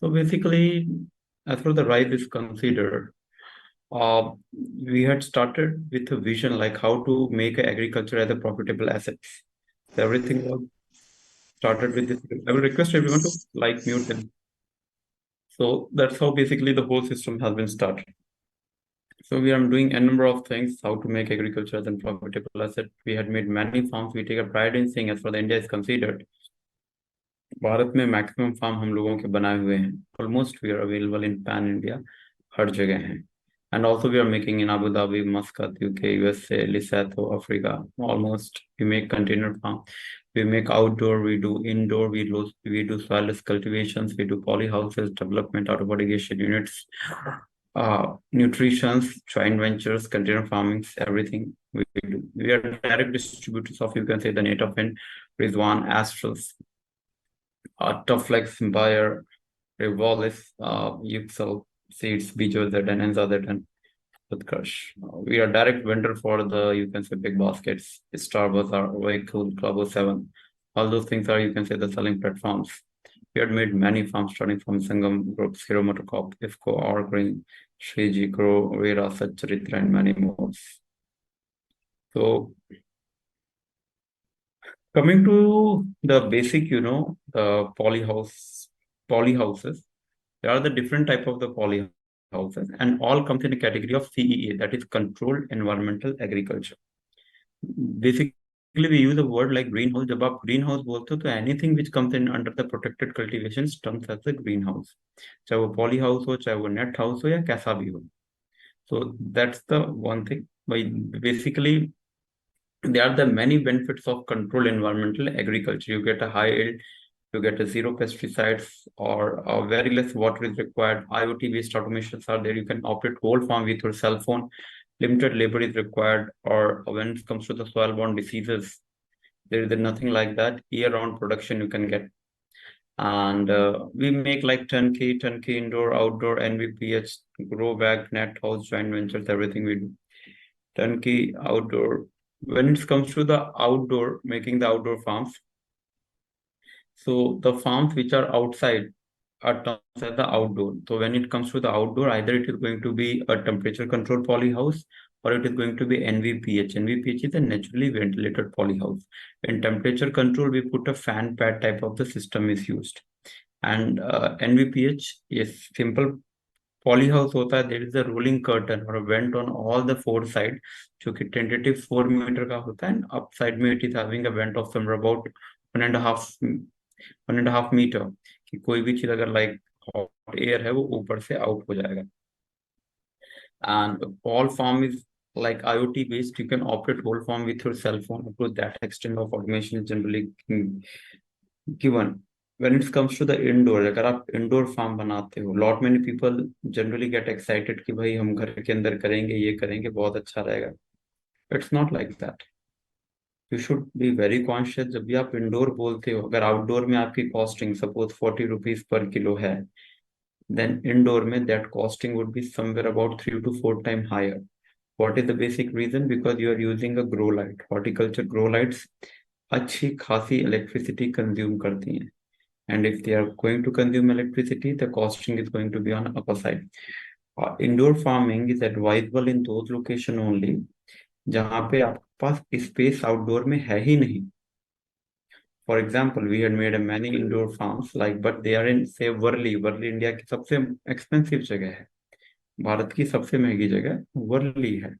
So basically, as far the rise is considered, uh, we had started with a vision like how to make agriculture as a profitable asset. So everything was started with this. I will request everyone to like mute them. So that's how basically the whole system has been started. So we are doing a number of things how to make agriculture as a profitable asset. We had made many farms. We take a pride in saying as far the India is considered, Bharat में maximum farm हम लोगों के बनाए हुए हैं. Almost we are available in pan India, हर जगह हैं. And also we are making in Abu Dhabi, Muscat, UK, USA, Lesotho, Africa. Almost we make container farm. We make outdoor, we do indoor, we do soilless cultivations, we do polyhouses, development, out of irrigation units, nutritions, joint ventures, container farmings, everything we do. We are direct distributors of, you can say, the native wind, Rizwan, Astros, Toughflex, Bayer, Revolis, Yuxel, Seeds, Bijozet, and Enzazet, and Utkarsh. We are direct vendor for the, you can say, big baskets, Starbucks, or Vehicle, Club 07. All those things are, you can say, the selling platforms. We had made many farms starting from Sangam Group, Hero Motorcorp, IFCO, Orgreen, Shriji, Grow, Vera, Satcharitra, and many more. So coming to the basic, the polyhouses, there are the different type of the polyhouses, and all comes in a category of CEA, that is Controlled Environmental Agriculture. Basically, we use a word like greenhouse. जब आप greenhouse बोलते हो तो anything which comes in under the protected cultivation comes as a greenhouse. चाहे वो polyhouse हो, चाहे वो net house हो, या कैसा भी हो. So that's the one thing. Basically, there are the many benefits of controlled environmental agriculture. You get a high yield, you get a zero pesticides, or very less water is required. IoT based automations are there. You can operate whole farm with your cell phone. Limited labor is required. Or when it comes to the soil borne diseases, there is nothing like that. Year round production you can get. And we make like turnkey indoor, outdoor, NVPH, grow bag, net house, joint ventures, everything we do. Turnkey outdoor. When it comes to the outdoor, making the outdoor farms, so the farms which are outside are termed as the outdoor. So when it comes to the outdoor, either it is going to be a temperature controlled polyhouse, or it is going to be NVPH. NVPH is a naturally ventilated polyhouse. In temperature control, we put a fan pad type of the system is used. And NVPH is simple polyhouse होता है. There is a rolling curtain or a vent on all the four sides, जो कि tentative 4 meter का होता है, and upside में it is having a vent of somewhere about 1.5 meter, कि कोई भी चीज अगर like hot air है वो ऊपर से out हो जाएगा. And all farm is like IoT based. You can operate whole farm with your cell phone. Of course, that extent of automation is generally given. When it comes to the indoor, अगर आप indoor farm बनाते हो, lot many people generally get excited कि भाई हम घर के अंदर करेंगे, ये करेंगे, बहुत अच्छा रहेगा. It's not like that. You should be very conscious. जब भी आप indoor बोलते हो, अगर outdoor में आपकी costing suppose 40 rupees per kilo है, then indoor में that costing would be somewhere about 3 to 4 times higher. What is the basic reason? Because you are using a grow light. Horticulture grow lights अच्छी खासी electricity consume करती हैं. And if they are going to consume electricity, the costing is going to be on upper side. Indoor farming is advisable in those location only जहाँ पे आपके पास space outdoor में है ही नहीं. For example, we had made a many indoor farms but they are in say Worli. Worli India की सबसे expensive जगह है. भारत की सबसे महंगी जगह वर्ली है,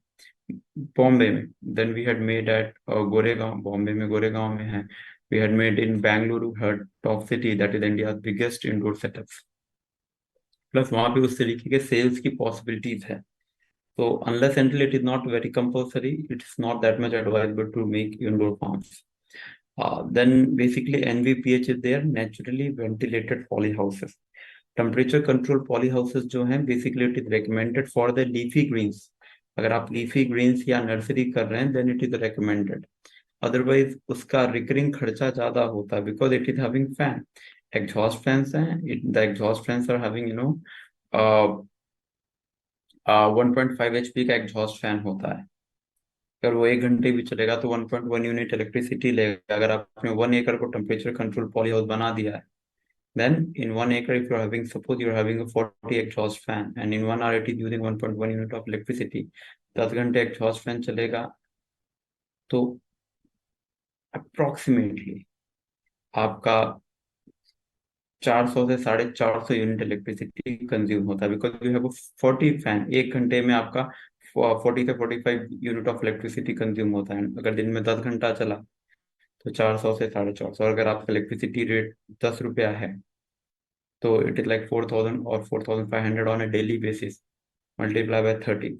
बॉम्बे में. Then we had made at Goregaon, Bombay में गोरेगांव में है. We had made in Bangalore, her top city, that is India's biggest indoor setups. Plus वहाँ पे उस तरीके के sales की possibilities है. So unless until it is not very compulsory, it's not that much advisable to make indoor farms. Then basically NVPH is there, naturally ventilated polyhouses. Temperature control polyhouses जो हैं basically it is recommended for the leafy greens. अगर आप leafy greens या nursery कर रहे हैं then it is recommended. Otherwise उसका recurring खर्चा ज़्यादा होता है because it is having fan. Exhaust fans हैं, the exhaust fans are having 1.5 HP का exhaust fan होता है. अगर वो 1 घंटे भी चलेगा तो 1.1 यूनिट इलेक्ट्रिसिटी लेगा. अगर आपने 1 एकड़ को टेम्परेचर कंट्रोल पॉली हाउस बना दिया है Then in 1 acre, if you're having, suppose you're having a 40 exhaust fan, and in 1 hour it is using 1.1 unit of electricity, 10 घंटे exhaust fan चलेगा, तो approximately आपका 400 से 450 यूनिट इलेक्ट्रिसिटी कंज्यूम होता है, बिकॉज यू हैव 40 फैन, 1 घंटे में आपका 40 से 45 यूनिट ऑफ इलेक्ट्रिसिटी कंज्यूम होता है। अगर दिन में 10 घंटा चला तो 400 से 450, और अगर आपका इलेक्ट्रिसिटी रेट 10 रुपया है तो इट इज लाइक 4000 और 4500 on a daily basis, multiply by 30,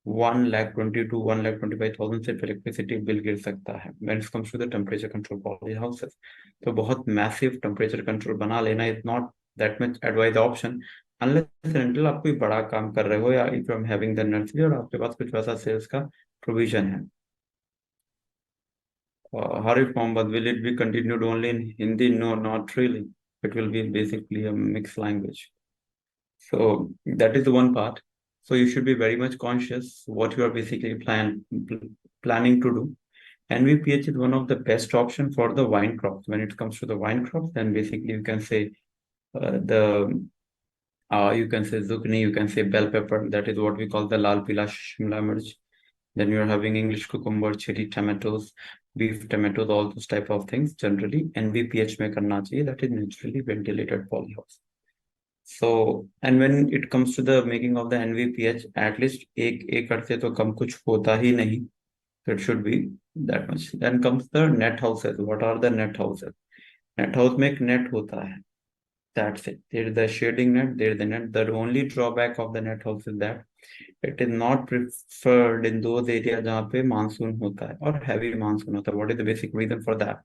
1,22,1,25,000 से इलेक्ट्रिसिटी बिल गिर सकता है when it comes to the temperature control poly houses. तो बहुत मैसिव टेम्परेचर कंट्रोल बना लेना is not that much advise option, unless until आप कोई बड़ा काम कर रहे हो, या if you are having the nursery और आपके पास कुछ वैसा सेल्स का प्रोविजन है। Harif Mohammed, will it be continued only in Hindi? No, not really. It will be basically a mixed language. So that is the one part. So you should be very much conscious what you are basically planning to do. NVPH is one of the best option for the wine crops. When it comes to the wine crops, then basically you can say the you can say zucchini, you can say bell pepper. That is what we call the lal pila shimla mirch. Then you're having English cucumber, cherry tomatoes, beef tomatoes, all those type of things. Generally, NVPH में करना चाहिए. That is naturally ventilated polyhouse. So, and when it comes to the making of the NVPH, at least एक एकड़ से तो कम कुछ होता ही नहीं. So it should be that much. Then comes the net houses. What are the net houses? Net house में एक net होता है. That's it. There is the shading net, there is the net. The only drawback of the net house is that it is not preferred in those areas जहाँ पे monsoon होता है और heavy monsoon होता है. What is the basic reason for that?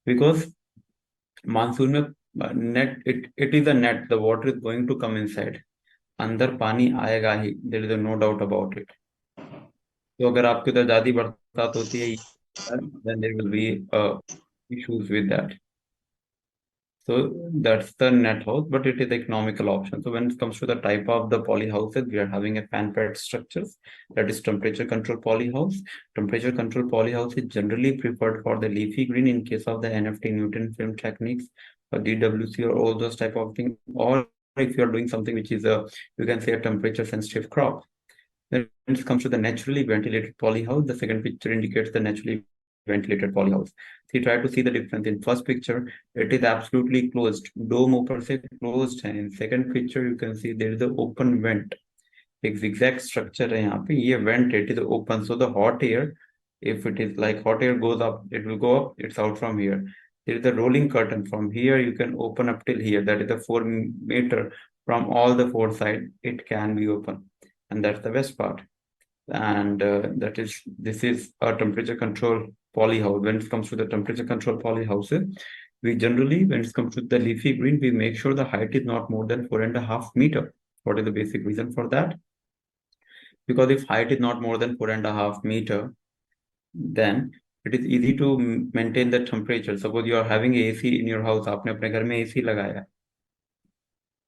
Because monsoon में net, it is a net. The water is going to come inside. अंदर पानी आएगा ही. There is no doubt about it. तो अगर आपके उधर ज्यादा बरसात होती है, then there will be issues with that. So that's the net house, but it is the economical option. So when it comes to the type of the poly houses, we are having a fan pad structures, that is temperature control poly house. Temperature control poly house is generally preferred for the leafy green in case of the NFT Newton film techniques or DWC or all those type of things. Or if you are doing something which is a, you can say a temperature sensitive crop. When it comes to the naturally ventilated polyhouse, the second picture indicates the naturally ventilated polyhouse. So you try to see the difference. In first picture, it is absolutely closed. Dome ऊपर से closed है. In second picture, you can see there is an open vent. एक zigzag structure है यहाँ पे. ये vent, it is open. So the hot air, if it is like hot air goes up, it will go up. It's out from here. There is a rolling curtain. From here, you can open up till here. That is the 4 meter from all the four sides. It can be open. And that's the best part. And this is a temperature control poly house. When it comes to the temperature control poly houses, we generally, when it comes to the leafy green, we make sure the height is not more than 4.5 meter. What is the basic reason for that? Because if height is not more than 4.5 meter, then it is easy to maintain the temperature. Suppose you are having AC in your house, आपने अपने घर में AC लगाया,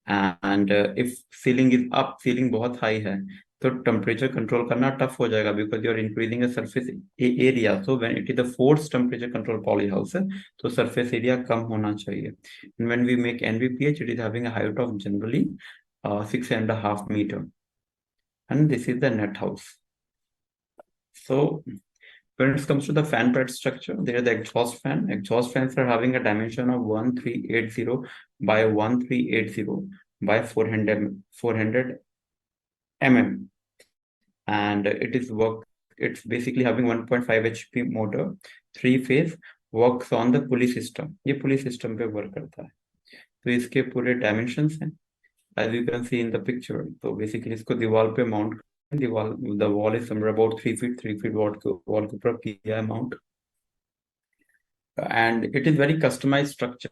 and if ceiling is up, ceiling बहुत high है, तो temperature control करना tough हो जाएगा, because you are increasing a surface area. So when it is the force temperature control poly house है, तो सरफेस एरिया कम होना चाहिए. When we make NVPH, it is having a height of generally 6.5 meter, and this is the net house. So when it comes to the fan pad structure, there is the exhaust fan. Exhaust fans are having a dimension of 1380 by 1380 by 400 mm, and it's basically having 1.5 HP motor, 3 phase, works on the pulley system. ये pulley system पे work करता है. तो इसके पूरे dimensions हैं, as you can see in the picture. तो basically इसको दीवार पे mount, दीवार, the wall is somewhere about 3 feet, 3 feet wall के ऊपर किया है mount, and it is very customized structure.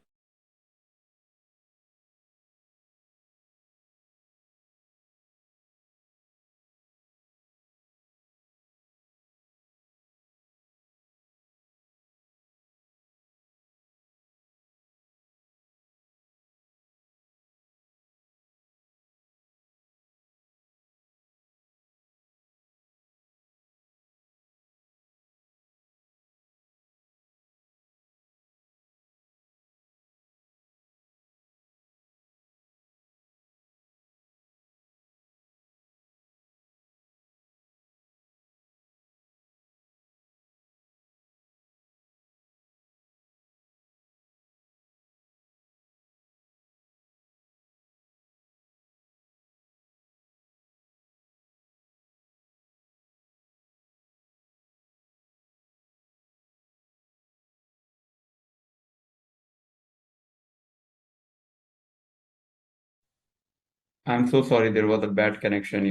I'm so sorry, there was a bad connection,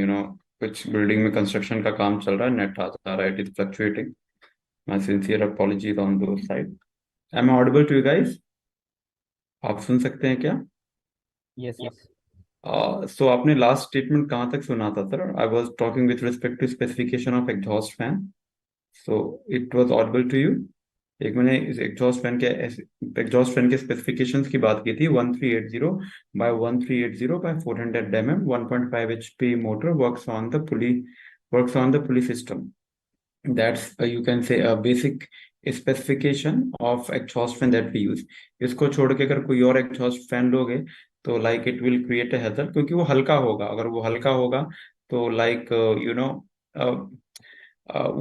कुछ बिल्डिंग में कंस्ट्रक्शन का काम चल रहा है, नेट आ जा रहा है, it is fluctuating. My sincere apologies on those side. Am I audible to you guys? आप सुन सकते हैं क्या? Yes, yes. सो आपने लास्ट स्टेटमेंट कहाँ तक सुना था sir? I was talking with respect to specification of exhaust fan. So it was audible to you? एक मैंने इस एग्जॉस्ट फैन के स्पेसिफिकेशंस की बात की थी. 1380 by 400 mm 1.5 HP motor works on the pulley system. That's you can say a basic specification of exhaust fan that we use. इसको छोड़ के अगर कोई और एग्जॉस्ट फैन लोगे तो like it will create a hazard, क्योंकि वो हल्का होगा. अगर वो हल्का होगा तो लाइक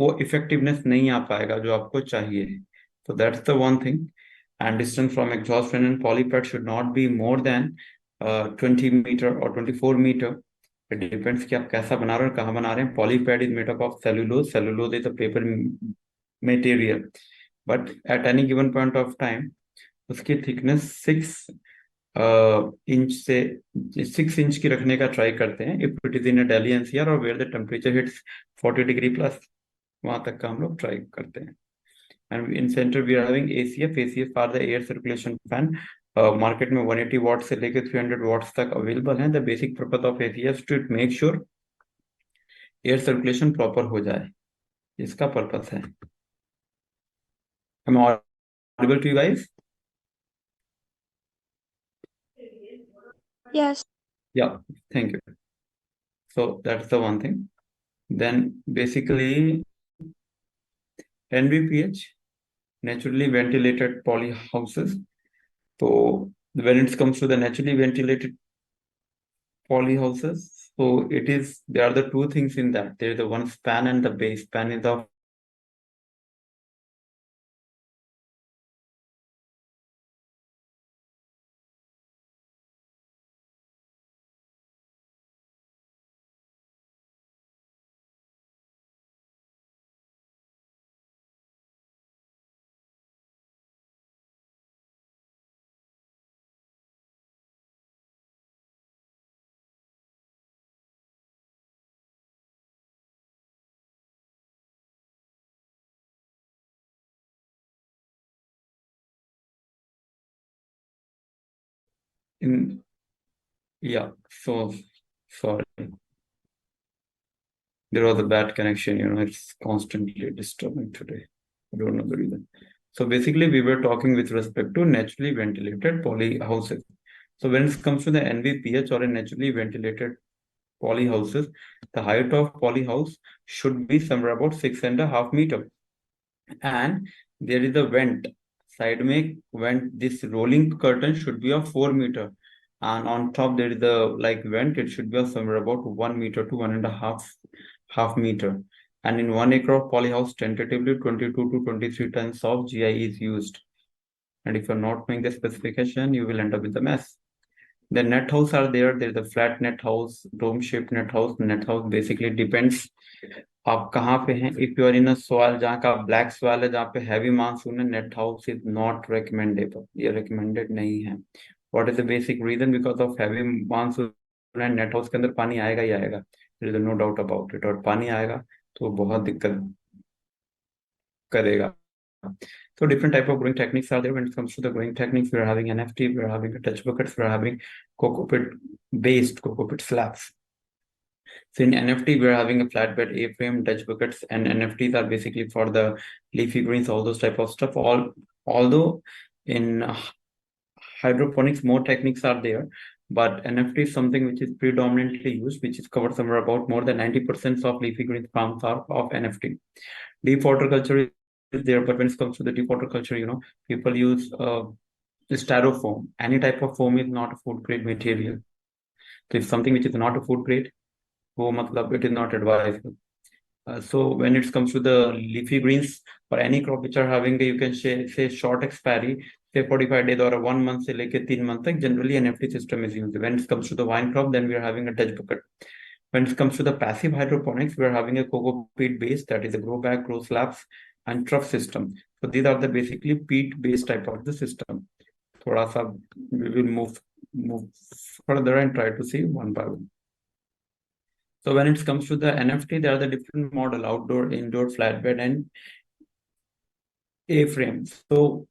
वो इफेक्टिवनेस नहीं आ पाएगा जो आपको चाहिए. तो that's the one thing. And distance from exhaust fan and polypad should not be more than 20 meter or 24 metre. It depends कि आप कैसा बना रहे हो और कहाँ बना रहे हैं. Polypad is made up of cellulose. Cellulose is a paper material, but at any given point of time उसकी थिकनेस 6 इंच से 6 इंच की रखने का ट्राई करते हैं. If it is in Delhi NCR और where the temperature hits 40 degree plus, वहां तक का हम लोग ट्राई करते हैं. And in centre we are having ACF. ACF for the air circulation fan. Market में 180 वॉट से लेकर 300 वॉट्स तक अवेलेबल हैं. The basic purpose of ACF to make sure air circulation proper हो जाए. इसका पर्पस है. am I audible to you guys? Yes. Yeah, thank you. So that's the one thing. Then basically NVPH, naturally ventilated poly houses. So when it comes to the naturally ventilated poly houses, so there are the two things in that. There is the one span and the base. Span is of in yeah. So sorry. There was a bad connection, it's constantly disturbing today. I don't know the reason. So basically, we were talking with respect to naturally ventilated poly houses. So when it comes to the NVPH or a naturally ventilated poly houses, the height of poly house should be somewhere about 6.5 meters. And there is a vent. Side में vent, this rolling curtain should be of 4 meters. And on top there is the like vent, it should be of somewhere about 1 meter to 1.5 meter. And in 1 acre of polyhouse, tentatively 22 to 23 tons of GI is used. And if you're not knowing the specification, you will end up with a mess. The net house are there. There's a flat net house, dome shaped net house. Net house basically depends आप कहाँ पे हैं. If you are in a soil जहाँ का black soil है, जहाँ पे heavy monsoon है, net house is not recommendable. ये रिकमेंडेड नहीं है. What is the basic reason? Because of heavy monsoon and net house के अंदर पानी आएगा ही आएगा. There is no doubt about it. और पानी आएगा तो बहुत दिक्कत करेगा. So different type of growing techniques are there. When it comes to the growing techniques, we are having NFT, we are having touch buckets, we are having coco pit slabs. So in NFT, we're having a flatbed A-frame, Dutch buckets, and NFTs are basically for the leafy greens, all those type of stuff. Although in hydroponics, more techniques are there, but NFT is something which is predominantly used, which is covered somewhere about more than 90% of leafy green farms are of NFT. Deep water culture is there, but when it comes to the deep water culture, people use styrofoam. Any type of foam is not a food grade material. So if something which is not a food grade, वो मतलब it is not advisable. So when it comes to the leafy greens or any crop which are having you can say short expiry, say 45 days or a 1 month से लेके 3 month तक, generally an FT system is used. When it comes to the wine crop, then we are having a Dutch bucket. When it comes to the passive hydroponics, we are having a coco peat base, that is a grow bag, grow slabs, and trough system. So these are the basically peat based type of the system. थोड़ा सा we will move move further and try to see one by one. So when it comes to the NFT, there are the different model: outdoor, indoor, flatbed, and A-frame. So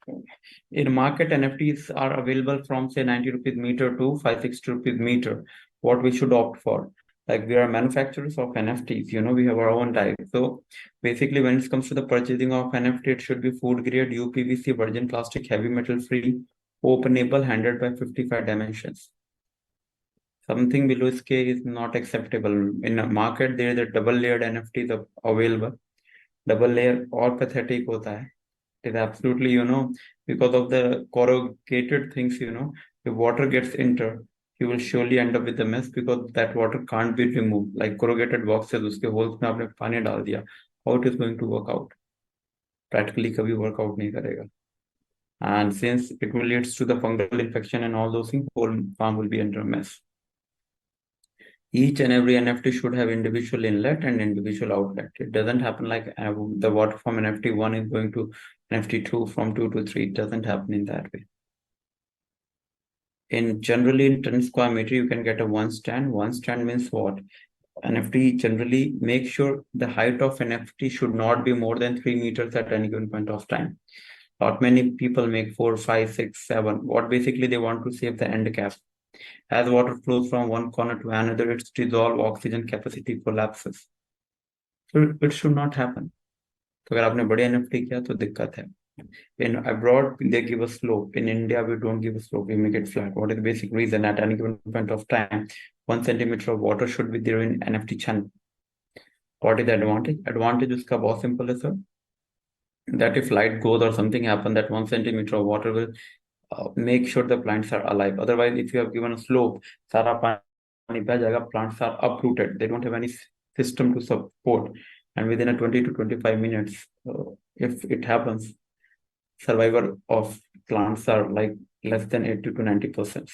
in market, NFTs are available from say 90 rupees meter to 560 rupees meter. What we should opt for? Like we are manufacturers of NFTs, we have our own type. So basically, when it comes to the purchasing of NFT, it should be food grade, UPVC, virgin plastic, heavy metal free, openable, 100 by 55 dimensions. Something below scale is not acceptable. In a market, there is a double layered NFTs available. Double layer or pathetic hota hai. It is absolutely, because of the corrugated things, if water gets entered, you will surely end up with a mess because that water can't be removed. Like corrugated boxes, uske holes mein aapne pani dal diya. How it is going to work out? Practically kabhi work out nahi karega. And since it will leads to the fungal infection and all those things, whole farm will be under a mess. Each and every NFT should have individual inlet and individual outlet. It doesn't happen like the water from NFT1 is going to NFT2, from 2 to 3. It doesn't happen in that way. Generally in 10 square meter, you can get a one stand. One stand means what? NFT generally make sure the height of NFT should not be more than 3 meters at any given point of time. Not many people make 4, 5, 6, 7. What basically they want to save the end cap. As water flows from one corner to another, its dissolved oxygen capacity collapses. So it should not happen. तो अगर आपने बड़े NFT किया तो दिक्कत है. In abroad, they give a slope. In India, we don't give a slope. We make it flat. What is the basic reason? At any given point of time, 1 centimeter of water should be there in NFT channel. What is the advantage? Advantage is बहुत simple है, sir. That if light goes or something happen, that 1 centimeter of water will make sure the plants are alive. Otherwise, if you have given a slope, सारा पानी बह जाएगा, plants are uprooted. They don't have any system to support. And within a 20 to 25 minutes, if it happens, survival of plants are like less than 80 to 90%.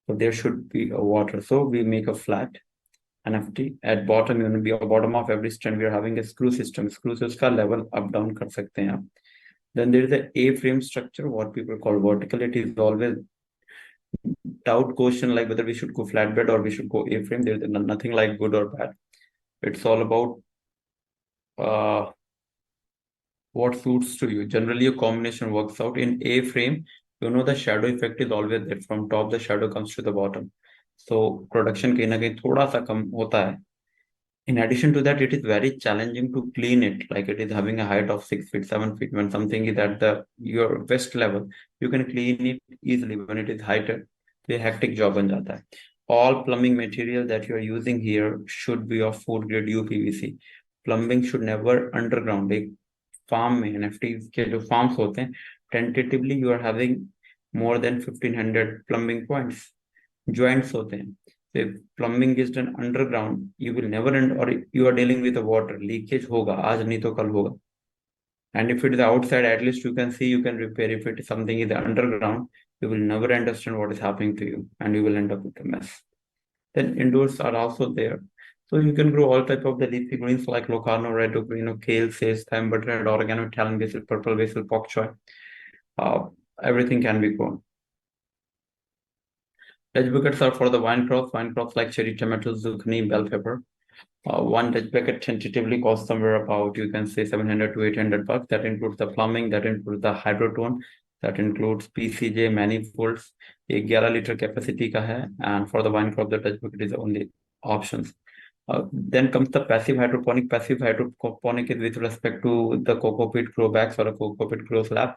So there should be a water. So we make a flat NFT. At bottom, bottom of every stand, we are having a screw system. Screw से उसका level up down कर सकते हैं आप. Then there is a A-frame structure, what people call vertical. It is always doubt question like whether we should go flatbed or we should go A-frame. There is nothing like good or bad. It's all about what suits to you. Generally, a combination works out. In A-frame, the shadow effect is always there. From top, the shadow comes to the bottom. So production कहीं ना कहीं थोड़ा सा कम होता है. In addition to that, it is very challenging to clean it. Like it is having a height of 6 feet, 7 feet. When something is at your best level, you can clean it easily. When it is heightened, the hectic job बन जाता है. All plumbing material that you are using here should be of food grade UPVC. Plumbing should never underground. एक farm में NFTs के जो farms होते हैं, tentatively you are having more than 1500 plumbing points. Joints होते हैं. If plumbing is done underground, you will never end, or you are dealing with the water leakage होगा आज नहीं तो कल होगा. And if it is outside, at least you can see, you can repair. If it is something is underground, you will never understand what is happening to you, and you will end up with a mess. Then indoors are also there, so you can grow all type of the leafy greens like locarno, red ocarino, kale, sage, thyme, butternut, oregano, Italian basil, purple basil, bok choy. Everything can be grown. Dutch buckets are for the wine crops like cherry, tomato, zucchini, bell pepper. One Dutch bucket tentatively costs somewhere about, you can say, 700 to 800 bucks. That includes the plumbing, that includes the hydrotone, that includes PCJ, manifolds. A 11 liter capacity का है, and for the wine crop, the Dutch bucket is the only options. Then comes the passive hydroponic. Passive hydroponic is with respect to the coco peat grow bags or a coco peat grow slab.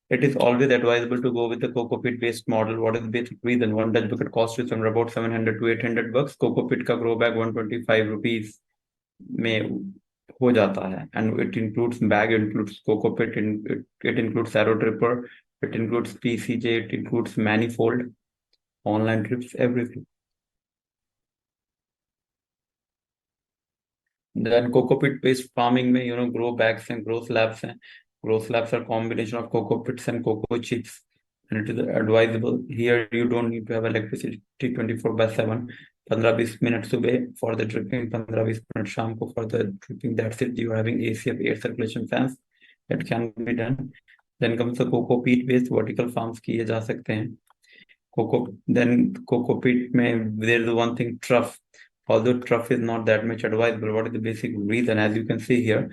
It is always advisable to go with the coco peat based model. What is the basic reason? One Dutch bucket costs you somewhere about 700 to 800 bucks. Coco peat ka grow bag 125 rupees में हो जाता है, and it includes bag, it includes coco peat, it includes arrow tripper, it includes PCJ, it includes manifold, online trips, everything. Then coco peat based farming में grow bags and grow slabs हैं. Grow slabs are combination of coco pits and coco chips, and it is advisable. Here you don't need to have electricity 24/7. 15-20 minutes सुबह for the dripping, 15-20 minutes शाम को for the dripping. That's it. You are having AC of air circulation fans. That can be done. Then comes the coco peat based vertical farms किए जा सकते हैं. Then coco peat there's one thing, trough. Although trough is not that much advisable, what is the basic reason? As you can see here,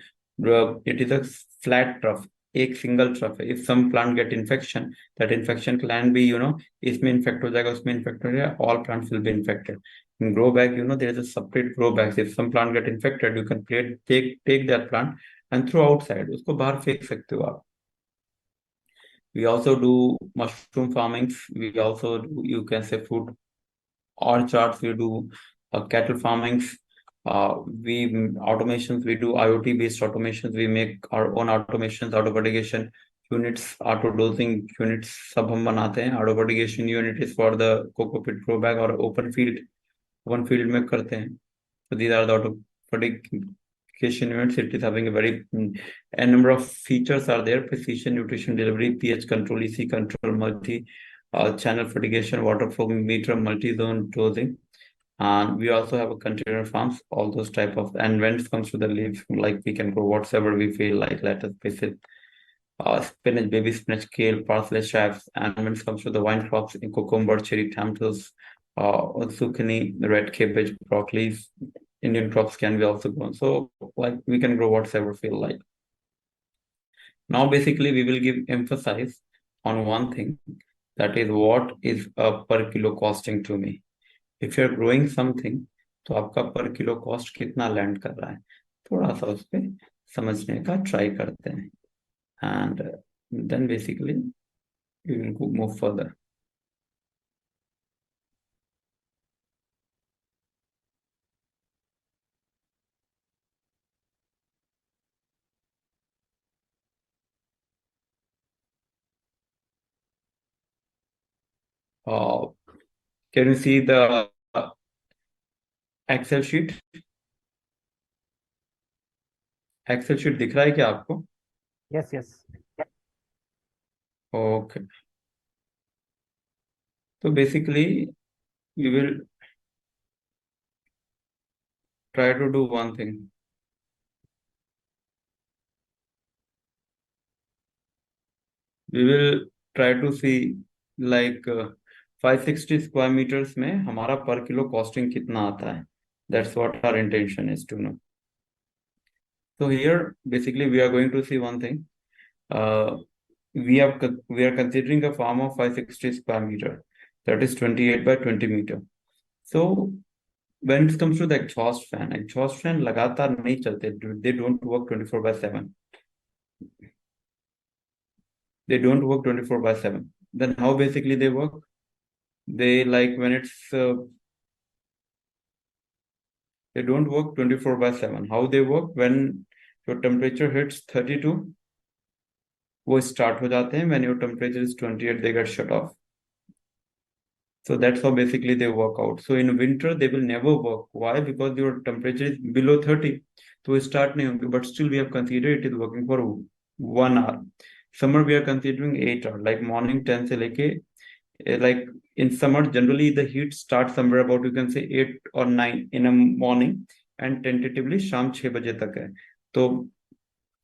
it is a flat trough, एक single trough है. If some plant get infection, that infection can be, इसमें infect हो जाएगा, उसमें infect हो जाएगा, all plants will be infected. In grow bag, there is a separate grow bags. If some plant get infected, you can take that plant and throw outside. उसको बाहर फेंक सकते हो आप. We also do mushroom farmings. We also do, you can say, fruit orchards. We do cattle farmings. We automations. We do IoT based automations. We make our own automations, auto irrigation units, auto dosing units. सब हम बनाते हैं. Auto irrigation unit is for the coco pit grow bag or open field. Open field में करते हैं. So these are the auto irrigation units. It is having a number of features are there: precision nutrition delivery, pH control, EC control, multi channel fertigation, water flow meter, multi-zone dosing. And we also have a container farms, all those type of. And when it comes to the leaves, like we can grow whatever we feel like, lettuce, basil, spinach, baby spinach, kale, parsley, chives. And when it comes to the vine crops, cucumber, cherry tomatoes, zucchini, red cabbage, broccoli, Indian crops can be also grown. So like we can grow whatever feel like. Now basically we will give emphasis on one thing, that is what is a per kilo costing to me. If you are growing something, तो आपका पर kilo cost कितना land कर रहा है, थोड़ा सा उस पर समझने का ट्राई करते हैं. And then basically we will move further. Can you see the Excel sheet? Excel sheet दिख रहा है क्या आपको? Yes yes. ओके. तो basically we will try to do one thing. We will try to see like 560 square meters में हमारा पर kilo costing कितना आता है. That's what our intention is to know. So here basically we are going to see one thing. We are considering a farm of 560 square meter, that is 28 by 20 meter. So when it comes to the exhaust fan लगातार नहीं चलते. They don't work 24 by 7. They don't work 24 by 7. Then how basically they work? They like when it's they don't work 24 by 7. How they work? When your temperature hits 32, वो start हो जाते हैं. When your temperature is 28, they get shut off. So that's how basically they work out. So in winter they will never work. Why? Because your temperature is below 30. So start नहीं होंगे. But still we have considered it is working for 1 hour. Summer we are considering 8 hours. Like morning 10 से लेके like in summer generally the heat starts somewhere about, you can say, 8 or 9 in a morning and tentatively शाम 6 बजे तक है. तो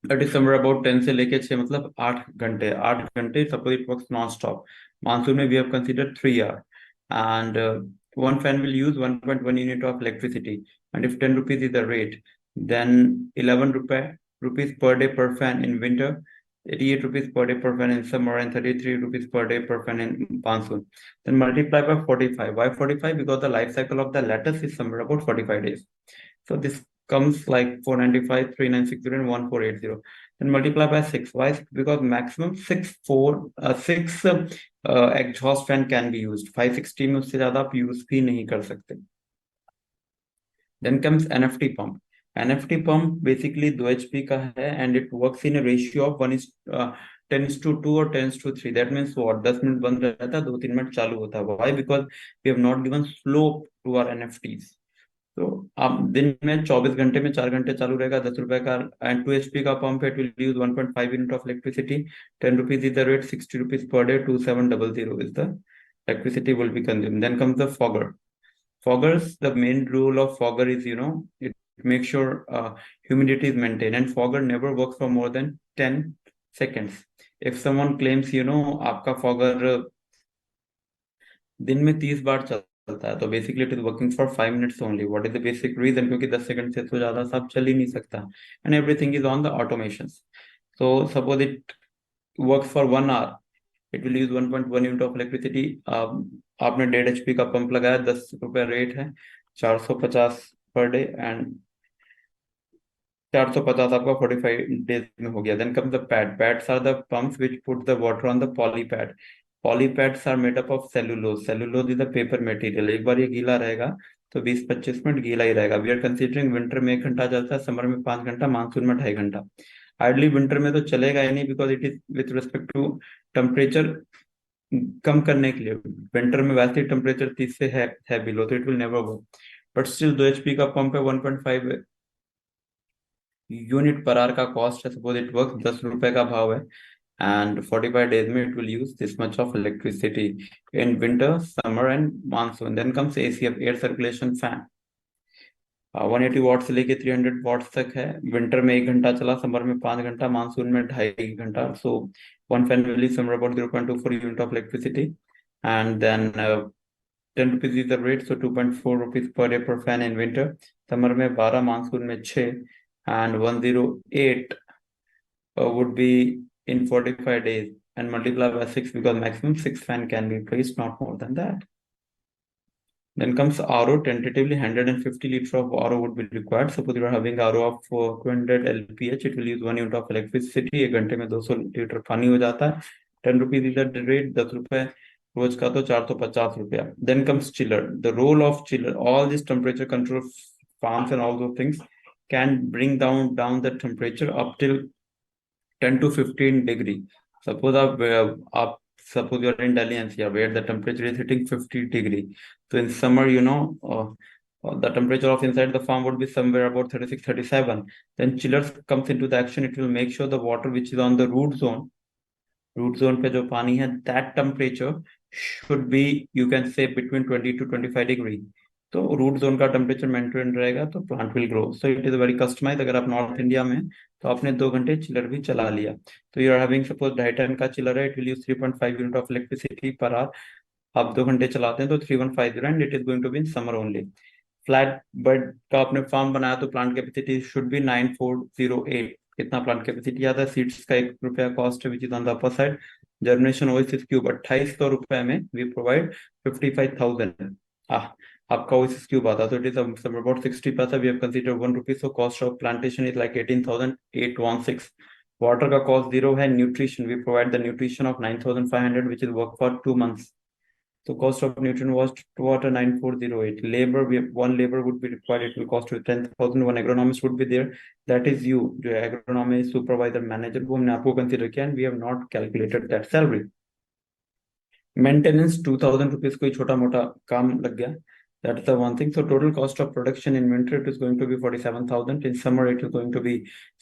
that is somewhere about 10 से लेके 6 मतलब 8 घंटे suppose it works non-stop. Monsoon में we have considered 3 hours. And one fan will use 1.1 unit of electricity. And if 10 rupees is the rate, then 11 rupees per day per fan in winter, 88 rupees per day per fan in summer, and 33 rupees per day per fan in monsoon. Then multiply by 45. Why 45? Because the life cycle of the lettuce is somewhere about 45 days. So this comes like 495, 3960, and 1480. Then multiply by 6. Why? Because maximum 6 exhaust fan can be used. 560 में उससे ज्यादा आप use भी नहीं कर सकते. Then comes NFT pump. NFT pump basically 2 HP का है and it works in a ratio of 10:2 or 10:3. That means what? 10 minute बंद रहता है, 2-3 मिनट चालू होता है. Why? Because we have not given slope to our NFTs. तो आप दिन में 24 घंटे में 4 घंटे चालू रहेगा, 10 रुपए का. एंड 2 HP का पंप है, it will use 1.5 unit of electricity. 10 rupees is the rate, 60 rupees per day, 2700 is the electricity will be consumed. Then comes the fogger. Foggers, the main rule of fogger is, it makes sure humidity is maintained, and fogger never works for more than 10 seconds. If someone claims, आपका fogger दिन में 30 बार चलता है, तो basically it is working for 5 minutes only. What is the basic reason? क्योंकि 10 second से तो ज्यादा सब चल ही नहीं सकता, and everything is on the automation. So suppose it works for 1 hour, it will use 1.1 unit of electricity. आपने 1.5 HP का पंप लगाया, 10 रुपये रेट है, 450 पर डे, एंड 450 आपका 45 डेज में हो गया। Then come the pad. Pads are the pumps which put the water on the polypad. Polypads are made up of cellulose. Cellulose is the paper material. एक बार ये गीला रहेगा तो 20-25 मिनट गीला ही रहेगा। वी आर कंसिडरिंग विंटर में 1 घंटा चलता है, समर में 5 घंटा, मानसून में 2.5 घंटा। हार्डली विंटर में तो चलेगा ही नहीं, because it is with respect to temperature कम करने के लिए। विंटर में वैसे ही टेम्परेचर 30 से है बिलो, तो it will never work. But still 2 HP का पंप है, 1.5 यूनिट पर आवर का कॉस्ट है। सपोज इट वर्क, 10 रुपए का भाव है, एंड 45 डेज में it will use this much of electricity in winter, summer and monsoon. Then comes AC, air circulation fan. 180 watt से लेके 300 वाट्स तक है। विंटर में 1 घंटा चला, समर में 5 घंटा, मानसून में 2.5 घंटा। So one fan will use somewhere about 0.24 unit of electricity, and then 10 rupees is the rate, so 2.4 rupees per day per fan in winter, summer में 12, मानसून में 6, and 108 would be in 45 days, and multiply by 6, because maximum 6 fan can be placed, not more than that. Then comes RO. Tentatively 150 liter of RO would be required. Suppose you are having RO of 200 LPH, it will use 1 unit of electricity। 1 घंटे में 200 litre पानी हो जाता है। 10 rupees is the rate, 10 रुपए रोज का, तो 450 रुपया। Then comes chiller. The role of chiller, all these temperature control farms and all those things can bring down the temperature up till 10 to 15 degree. Suppose आप suppose you're in Delhi NCR where the temperature is hitting 50 degree. So in summer, the temperature of inside the farm would be somewhere about 36, 37. Then chillers comes into the action. It will make sure the water which is on the root zone पे जो पानी है, that temperature should be, you can say, between 20 to 25 degree। तो root zone का temperature maintain रहेगा तो plant will grow. So it is very customise. अगर आप नॉर्थ इंडिया में हैं, तो आपने 2 घंटे चिलर भी चला लिया। तो you are having suppose 2.5 ton का चिलर है, it will use 3.5 unit of electricity per hour. आप 2 घंटे चलाते हैं तो 3150, and it is going to be in summer only. Flat bed का आपने फार्म बनाया तो प्लांट कैपेसिटी शुड बी 9408। कितना प्लांट कैपेसिटी आता है? सीड्स का 1 रुपया कॉस्ट है, which is on the upper side. Germination oasis cube 2800 रुपए में वी प्रोवाइड 55,000। आपका ओएसिस क्यूब आता है, तो इट इज अबाउट 60 पैसा। We have consider 1 rupee, so cost of plantation is like 18,816। Water का कॉस्ट 0 है। Nutrition, we provide the nutrition of 9,500, which is work for 2 months। So cost of nutrient was to water 9408. Labor, one labor would be required. It will cost you 10,000. One agronomist would be there. That is you, जो agronomist, supervisor, manager, वो हमने आपको consider किया, and we have not calculated that salary. Maintenance 2,000 rupees, कोई छोटा मोटा काम लग गया, that's the one thing। So total cost of production in winter, it is going to be 47,000, in summer it is going to be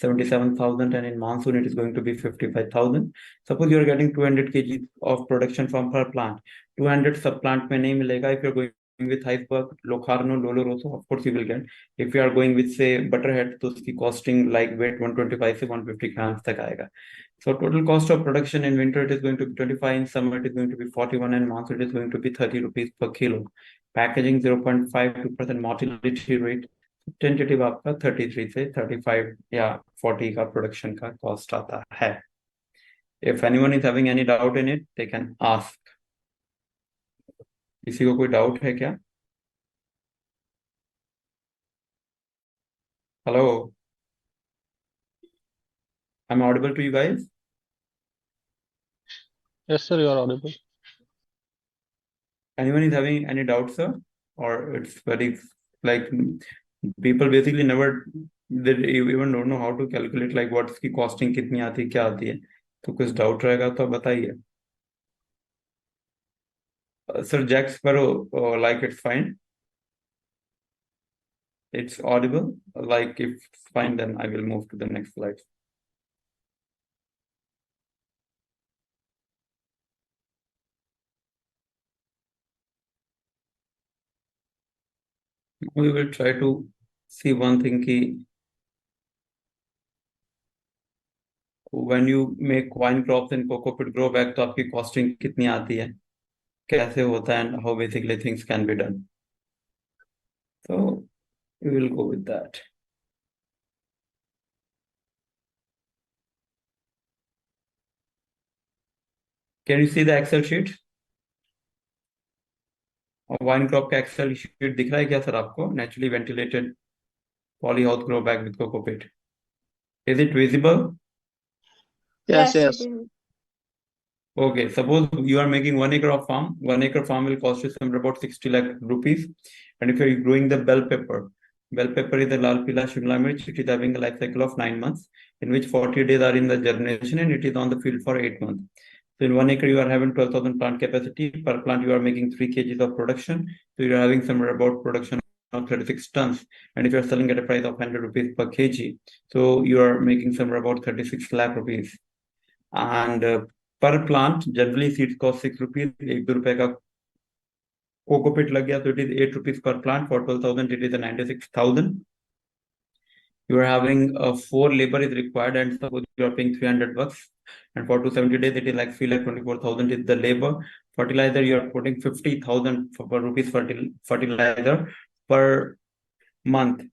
77,000, and in monsoon it is going to be 55,000। Suppose you are getting 200 kg of production from per plant, 200 सब plant में नहीं मिलेगा। If you are going with iceberg, Locarno, Lolo Rosso, of course you will get। If you are going with say butterhead, तो उसकी costing like weight 125 से 150 grams तक आएगा। So total cost of production in winter, it is going to be 25, in summer it is going to be 41, and monsoon it is going to be 30 rupees per kilo। Packaging 0.52% mortality rate, tentative आपका 33 से 35 या 40 का production का cost आता है। If anyone is having any doubt in it, they can ask। किसी को कोई डाउट है क्या? Hello, I'm audible to you guys? Yes, sir, you are audible. Anyone is having any doubt, sir? Or it's very like people basically never, they even don't know how to calculate like what's की costing कितनी आती है, क्या आती है। तो कुछ doubt रहेगा तो बताइए। सर जैक्स करो, like it's fine, it's audible, like if it's fine then I will move to the next slide। We will try to see one thing कि when you make wine crops in coco pit grow back, तो आपकी costing कितनी आती है। कैसे होता है and how basically things can be done. So we will go with that. Can you see the Excel sheet? और वाइन क्रॉप का एक्सेल शीट दिख रहा है क्या सर आपको? Naturally ventilated polyhouse grow bag with coco pit. Is it visible? Yes, Yes, it yes. is. Okay, suppose you are making 1 acre of farm. 1 acre farm will cost you somewhere about 60 lakh rupees. And if you're growing the bell pepper is a lal pila Shimla mirch. It is having a life cycle of 9 months, in which 40 days are in the germination and it is on the field for 8 months. So in 1 acre, you are having 12,000 plant capacity. Per plant, you are making 3 kgs of production. So you are having somewhere about production of 36 tons. And if you are selling at a price of 100 rupees per kg, so you are making somewhere about 36 lakh rupees. And per plant, generally seeds cost 6 rupees. 1 रुपए का cocopeat लग गया, so it is 8 rupees per plant. For 12,000, it is a 96,000. You are having 4 labor is required, and suppose you are paying 300 bucks, and for 270 days, it is like 3 lakh 24,000 is the labor. Fertilizer, you are putting 50,000 per rupees fertilizer per month.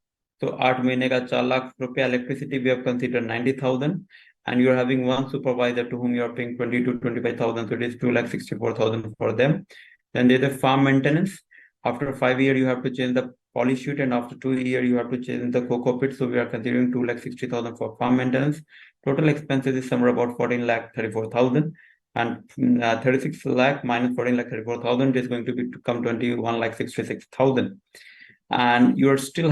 So 8 महीने का 4 लाख रुपया. Electricity we have considered 90,000, and you are having one supervisor to whom you are paying 20 to 25,000. So it is 2,64,000 for them. Then there's a farm maintenance. After 5 years, you have to change the poly shoot, and after 2 years, you have to change the cocoa pit. So we are considering 2,60,000 for farm maintenance. Total expenses is somewhere about 14,34,000, and 36 lakh minus 14,34,000 is going to be to come 21,66,000. And you are still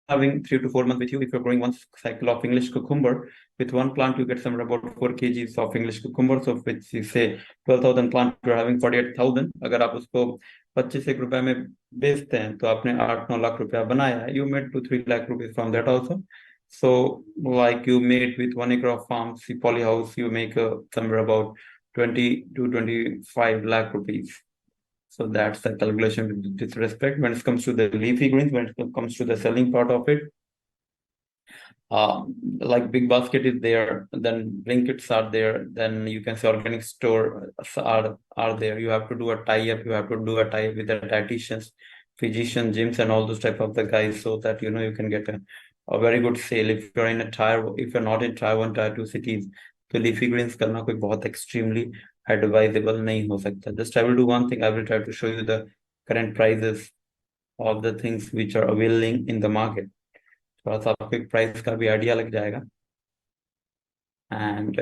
having 3 to 4 months with you. If you're growing one cycle of English cucumber, with one plant you get somewhere about 4 kgs of English cucumber. So which you say 12,000 plant, you're having 48,000. अगर आप उसको 25 रुपए में बेचते हैं तो आपने 8-9 लाख रुपया बनाया. You made 2-3 lakh rupees from that also. So like you made with 1 acre of farm, see polyhouse, you make somewhere about 20 to 25 lakh rupees. So that's the calculation with this respect. When it comes to the leafy greens, when it comes to the selling part of it, like big basket is there, then blinkets are there, then you can say organic store are there. You have to do a tie-up. You have to do a tie-up with the dietitians, physicians, gyms, and all those type of the guys, so that you can get a very good sale. If you're not in tier 1, tier 2 cities, तो leafy greens करना कोई बहुत extremely advisable नहीं हो सकता. Just I will do one thing. I will try to show you the current prices of the things which are availing in the market. थोड़ा सा आपको एक प्राइस का भी आइडिया लग जाएगा. And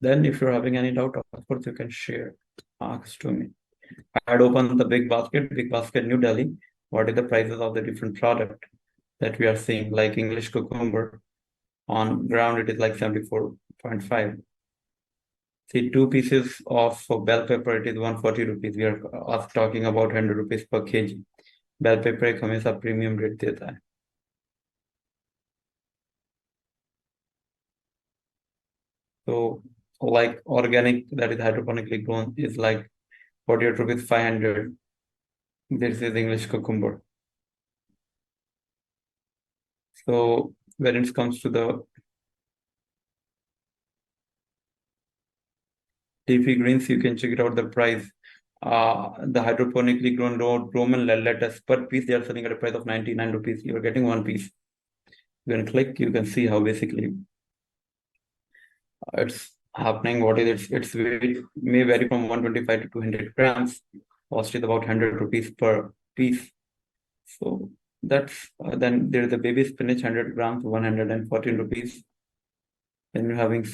then if you're having any doubt, of course you can share, ask to me. I had opened the big basket New Delhi. What are the prices of the different product that we are seeing? Like English cucumber, on ground it is like 74.5. See, 2 pieces of bell pepper, it is 140 rupees. We are talking about 100 rupees per kg. Bell pepper एक हमेशा premium rate देता है. So like organic, that is hydroponically grown, is like 48 rupees 500. This is English cucumber. So when it comes to the leafy greens, you can check it out the price. The hydroponically grown Roman lettuce per piece, they are selling at a price of 99 rupees. You are getting one piece. You can click, you can see how basically it's happening. What is it? Its weight may vary from 125 to 200 grams. Cost is about 100 rupees per piece. So that's then there's the baby spinach 100 grams, 114 rupees. Then you're having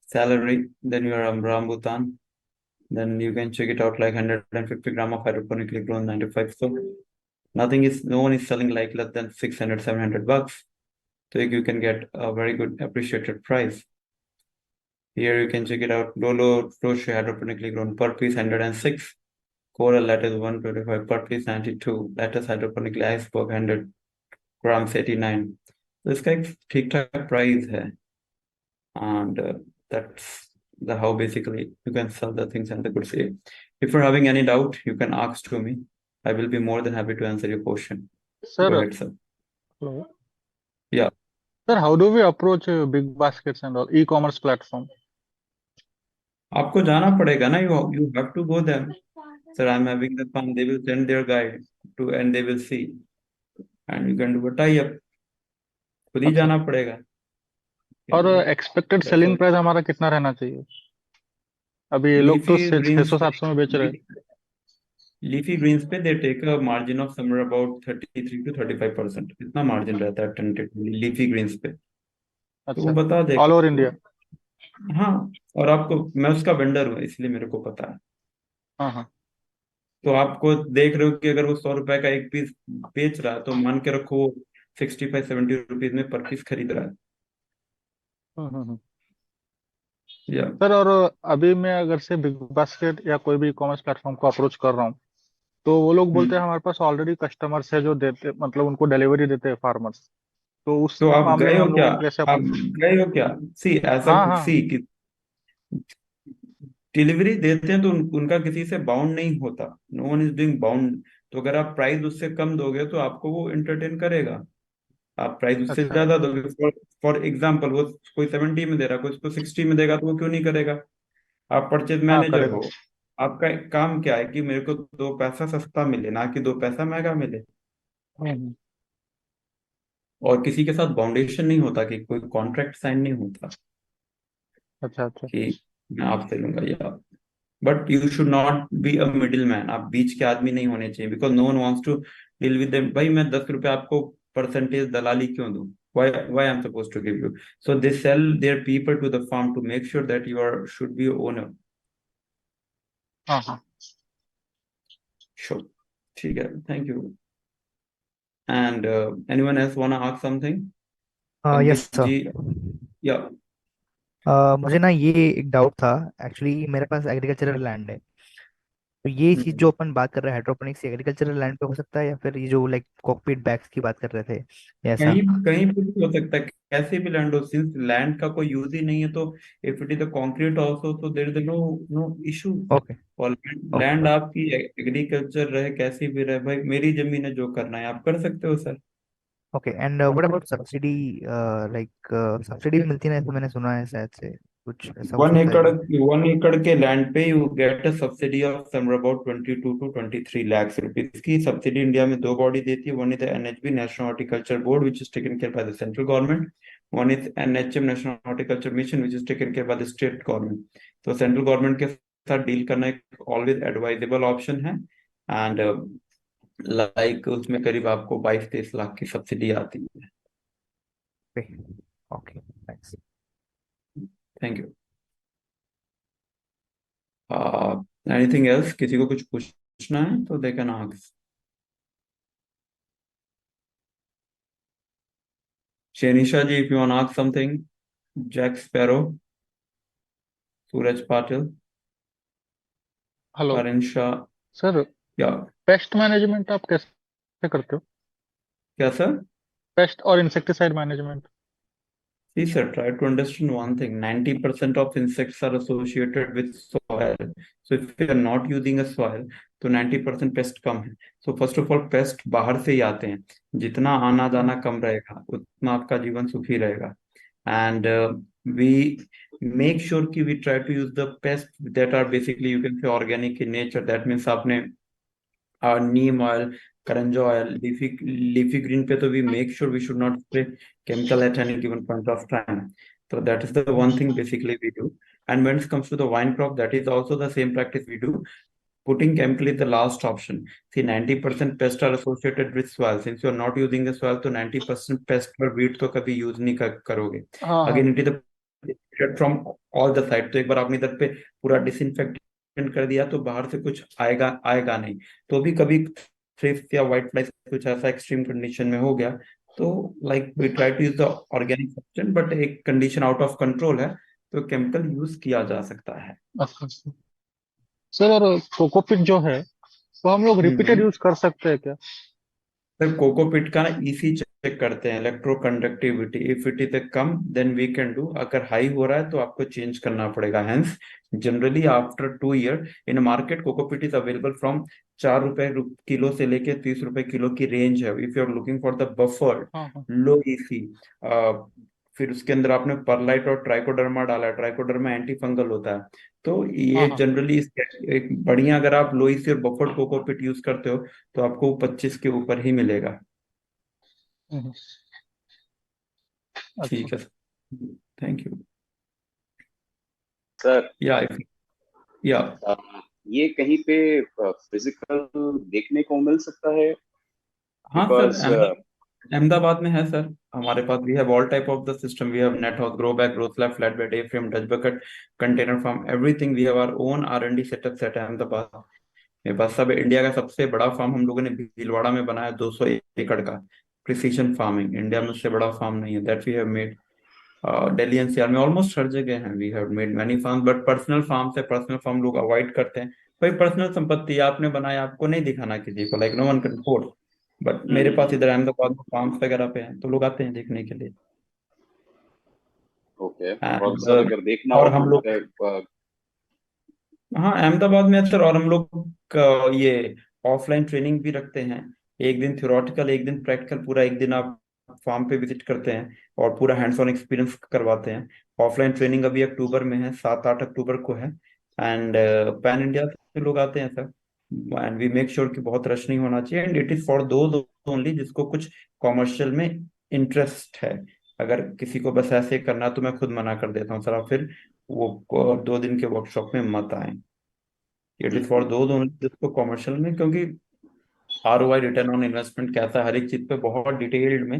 celery, then you have rambutan. Then you can check it out like 150 gram of hydroponically grown 95. So no one is selling like less than 600, 700 bucks. So you can get a very good appreciated price. Here you can check it out. Lolo Roche hydroponically grown per piece 106. Coral lettuce 125 per piece 92. Lettuce hydroponically iceberg 100 grams 89. So इसका एक ठीक ठाक price है. And that's the how basically you can sell the things and the goods. If you're having any doubt, you can ask to me. I will be more than happy to answer your question. Go Sir, ahead, sir. hello. Yeah. Sir, how do we approach big baskets and all e-commerce platform? आपको जाना पड़ेगा ना, you you have to go them, sir I am having the fund, they will send their guide to and they will see and you can do a tie up, खुद ही अच्छा। जाना पड़ेगा। और expected that's selling all. Price हमारा कितना रहना चाहिए? अभी ये लोग लीफी तो 600 ग्रीन्स 700 में बेच रहे हैं। लीफी ग्रीन्स पे they take a margin of somewhere about 33 to 35%, इतना मार्जिन रहता है टेंटेटिवली लीफी ग्रीन्स पे। तो वो अच्छा। बता ऑल देगा ओवर आपको। इंडिया? हाँ, और आपको, मैं उसका वेंडर हूँ इसलिए मेरे को पता है। हाँ हाँ। तो आपको देख रहे हो कि अगर वो 100 रुपए का एक पीस बेच रहा है तो मान के रखो वो 65-70 रुपीज में पर पीस खरीद रहा है। हम्म। या सर, और अभी मैं अगर से बिग बास्केट या कोई भी कॉमर्स प्लेटफॉर्म को अप्रोच कर रहा हूँ, तो वो लोग बोलते हैं हम्म। हमारे पास ऑलरेडी कस्टमर्स है जो देते, मतलब उनको डिलीवरी देते हैं फार्मर्स। तो उस तो आप मामले गए में हो हम क्या? लोगों को कैसे आप अप्रोच? गए हो क्या? सी ऐसा, हाँ हाँ। सी कि डिलीवरी देते हैं तो उनका किसी से बाउंड नहीं होता, no one is doing bound. तो अगर आप प्राइस उससे कम दोगे तो आपको वो एंटरटेन करेगा। आप प्राइस उससे अच्छा। ज्यादा दोगे, फॉर फॉर एग्जाम्पल वो कोई 70 में दे रहा है, कोई उसको 60 में देगा, तो वो क्यों नहीं करेगा? आप परचेज हाँ, मैनेजर करेगा। हो, आपका काम क्या है कि मेरे को 2 पैसा सस्ता मिले, ना कि 2 पैसा महंगा मिले। हम्म। और किसी के साथ बाउंडेशन नहीं होता, कि कोई कॉन्ट्रैक्ट साइन नहीं होता अच्छा अच्छा। कि मैं आपसे लूंगा या। But you should not be a middle man, आप बीच के आदमी नहीं होने चाहिए, because no one wants to deal with them. भाई मैं 10 रुपए आपको परसेंटेज दलाली क्यों दूं? why I'm supposed to give you? So they sell their people to the farm to make sure that you are should be a owner. हाँ हाँ। Sure, ठीक है, thank you. And anyone else wanna ask something? Yes Ankit sir. जी, yeah. मुझे ना ये एक doubt था। एक्चुअली मेरे पास एग्रीकल्चरल लैंड है, तो ये चीज जो अपन बात कर रहे हैं हाइड्रोपोनिक्स एग्रीकल्चरल लैंड पे हो सकता है, या फिर ये जो लाइक कॉकपिट बैग्स की बात कर रहे थे ऐसा? कहीं कहीं पे भी हो सकता है, कैसे भी लैंड हो, सिंस लैंड का कोई यूज ही नहीं है, तो if it is a concrete also तो there is no no issue. Okay और ओके लैंड ओके। आपकी एग्रीकल्चर रहे कैसी भी रहे, भाई मेरी जमीन है, जो करना है आप कर सकते हो sir. Okay and what about subsidy? Like subsidy भी मिलती है ना, ऐसा मैंने सुना है, शायद से कुछ ऐसा हो वन सकता है एकड़ क्या? 1 एकड़ के लैंड पे you get a subsidy of somewhere about 22 to 23 lakhs rupees की सब्सिडी। इंडिया में दो बॉडी देती है, one is NHB national horticulture board which is taken care by the central government, one is NHM national horticulture mission which is taken care by the state government. तो central government के साथ deal करना एक always advisable option है। And like उसमें करीब आपको 22-23 लाख की सब्सिडी आती है। Okay okay, thanks. Thank you. Anything else, किसी को कुछ पूछना है तो they can ask. Shenisha ji, if you want to ask something, Jack Sparrow, Suraj Patil, hello. Arinsha, sir, yeah. Pest management आप कैसे करते हो? क्या सर? पेस्ट और insecticide management? See sir, try to understand one thing. 90% of insects are associated with soil. So if you are not using a soil, तो 90% paste कम है। So first of all, paste बाहर से ही आते हैं, जितना आना जाना कम रहेगा उतना आपका जीवन सुखी रहेगा। And we make sure कि we try to use the pests that are basically you can say organic in nature. That means आपने neem oil, karanja oil, leafy green पे तो we make sure we should not spray chemical at any given point of time. So that is the one thing basically we do. And when it comes to the wine crop, that is also the same practice we do. Putting chemical is the last option. See, 90% pests are associated with soil. Since you are not using the soil, तो 90% pest पर weed तो कभी use नहीं करोगे। हाँ हाँ। Again, it is the from all the side. तो एक बार आपने इधर पे पूरा डिसइंफेक्टेंट कर दिया तो बाहर से कुछ आएगा आएगा नहीं। तो भी कभी थ्रिप्स या व्हाइट फ्लाइज कुछ ऐसा एक्सट्रीम कंडीशन में हो गया, तो like we try to use the organic substance, but एक कंडीशन आउट ऑफ कंट्रोल है तो केमिकल यूज किया जा सकता है। अच्छा अच्छा। सर, और कोकोपिट जो है वो हम लोग रिपीटेड हम्म। यूज कर सकते हैं क्या? सर कोकोपीट का ना ईसी चेक करते हैं, इलेक्ट्रोकंडक्टिविटी, इफ इट इज कम देन वी कैन डू, अगर हाई हो रहा है तो आपको चेंज करना पड़ेगा। Hence generally after 2 year in market cocopeat is available from 4 रुपए किलो से लेके 30 रुपए किलो की रेंज है। If you are looking for the buffered हाँ हाँ। लो ईसी फिर उसके अंदर आपने परलाइट और ट्राइकोडर्मा डाला है, ट्राइकोडर्मा एंटी फंगल होता है। तो हाँ ये हाँ। जनरली एक बढ़िया, अगर आप लोईसी और बफर्ड कोकोपीट यूज करते हो तो आपको 25 के ऊपर ही मिलेगा। हम्म, अच्छा। ठीक है सर, थैंक यू। सर, या या अ, ये कहीं पे फिजिकल देखने को मिल सकता है? हाँ सर, बिकॉज अहमदाबाद में है सर। हमारे पास we have all type of the system, we have net house, grow bag, grow slab, flat bed, A frame, Dutch bucket, container farm, everything. We have our own R&D setup set Ahmedabad. मेरे पास सब India का सबसे बड़ा farm हम लोगों ने भीलवाड़ा में बनाया, 200 एकड़ का प्रिसीजन फार्मिंग। इंडिया में उससे बड़ा फार्म नहीं है, that we have made. Delhi NCR में ऑलमोस्ट हर जगह है, we have made many farm. But personal farm से, पर्सनल फार्म लोग अवॉइड करते हैं। भाई पर्सनल संपत्ति है, आपने बनाया, आपको नहीं दिखाना किसी को, like no one can force. But मेरे पास इधर अहमदाबाद में फार्म्स वगैरह पे हैं, तो लोग आते हैं देखने के लिए। ओके। और एंड सर, अगर देखना और हो हम तो लोग, मतलब हाँ अहमदाबाद में है सर। और हम लोग ये ऑफलाइन ट्रेनिंग भी रखते हैं, एक दिन थ्योरेटिकल एक दिन प्रैक्टिकल। पूरा एक दिन आप फार्म पे विजिट करते हैं और पूरा हैंड्स ऑन एक्सपीरियंस करवाते हैं। ऑफलाइन ट्रेनिंग अभी अक्टूबर में है, 7-8 अक्टूबर को है। एंड पैन इंडिया से लोग आते हैं sir. And we make sure कि बहुत रश नहीं होना चाहिए, and it is for those only जिसको कुछ कॉमर्शियल में इंटरेस्ट है। अगर किसी को बस ऐसे करना है तो मैं खुद मना कर देता हूँ सर, आप फिर वो 2 दिन के वर्कशॉप में मत आए। इट इज फॉर दो ओनली जिसको कॉमर्शियल में, क्योंकि ROI, रिटर्न ऑन इन्वेस्टमेंट कैसा है, हर एक चीज पे बहुत डिटेल्ड में।